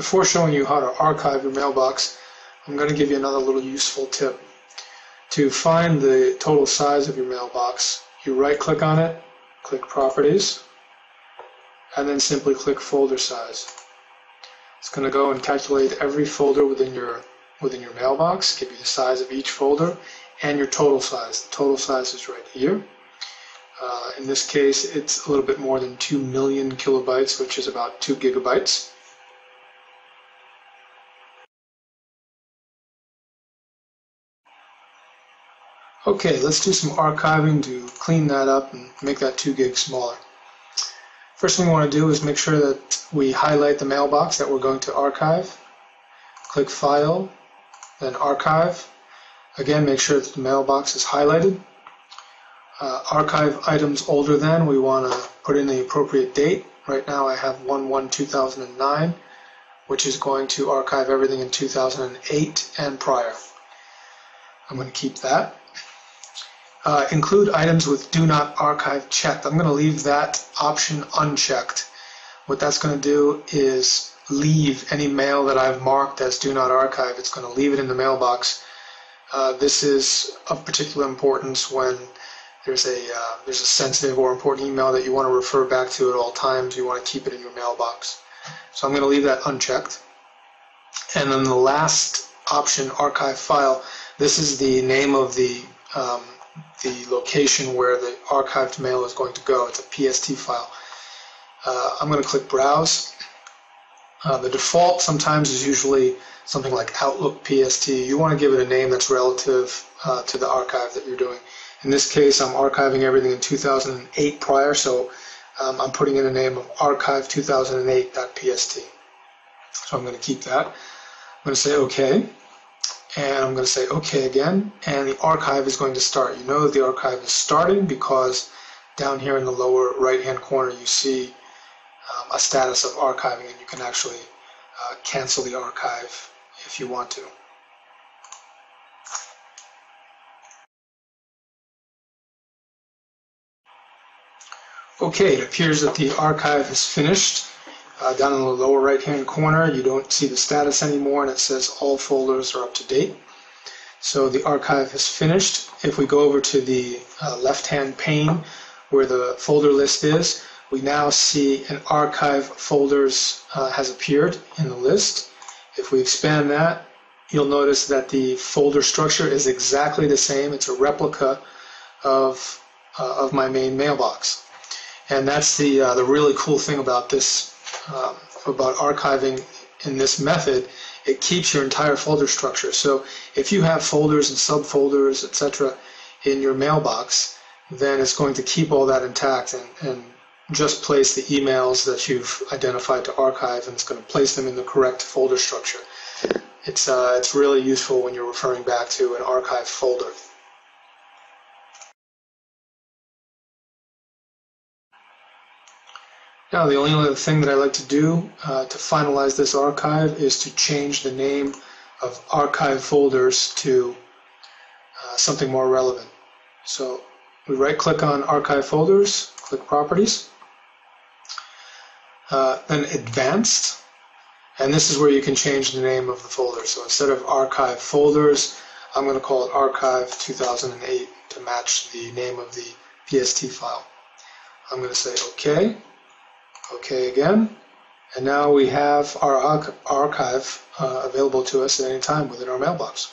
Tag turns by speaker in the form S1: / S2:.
S1: Before showing you how to archive your mailbox, I'm going to give you another little useful tip. To find the total size of your mailbox, you right-click on it, click Properties, and then simply click Folder Size. It's going to go and calculate every folder within your mailbox, give you the size of each folder and your total size. The total size is right here. In this case, it's a little bit more than 2 million kilobytes, which is about 2 gigabytes. Okay, let's do some archiving to clean that up and make that 2 gig smaller. First thing we want to do is make sure that we highlight the mailbox that we're going to archive. Click File, then Archive. Again, make sure that the mailbox is highlighted. Archive items older than, we want to put in the appropriate date. Right now I have 1/1/2009, which is going to archive everything in 2008 and prior. I'm going to keep that. Include items with Do Not Archive checked. I'm going to leave that option unchecked. What that's going to do is leave any mail that I've marked as Do Not Archive. It's going to leave it in the mailbox. This is of particular importance when there's a sensitive or important email that you want to refer back to at all times. You want to keep it in your mailbox. So I'm going to leave that unchecked. And then the last option, Archive File, this is the name of the location where the archived mail is going to go. It's a PST file. I'm going to click Browse. The default sometimes is usually something like Outlook PST. You want to give it a name that's relative to the archive that you're doing. In this case, I'm archiving everything in 2008 prior, so I'm putting in a name of archive2008.pst. So I'm going to keep that. I'm going to say OK, and I'm going to say OK again, and the archive is going to start. You know that the archive is starting because down here in the lower right-hand corner you see a status of archiving, and you can actually cancel the archive if you want to. Okay, it appears that the archive is finished. Down in the lower right-hand corner, you don't see the status anymore, and it says all folders are up to date. So the archive is finished. If we go over to the left-hand pane where the folder list is, we now see an archive folders has appeared in the list. If we expand that, you'll notice that the folder structure is exactly the same. It's a replica of my main mailbox. And that's the really cool thing about this, about archiving in this method. It keeps your entire folder structure. So if you have folders and subfolders, etc., in your mailbox, then it's going to keep all that intact and just place the emails that you've identified to archive, and it's going to place them in the correct folder structure. It's really useful when you're referring back to an archive folder. Now, the only other thing that I like to do to finalize this archive is to change the name of archive folders to something more relevant. So we right-click on Archive Folders, click Properties, then Advanced, and this is where you can change the name of the folder. So instead of Archive Folders, I'm going to call it Archive 2008 to match the name of the PST file. I'm going to say OK. OK again, and now we have our archive available to us at any time within our mailbox.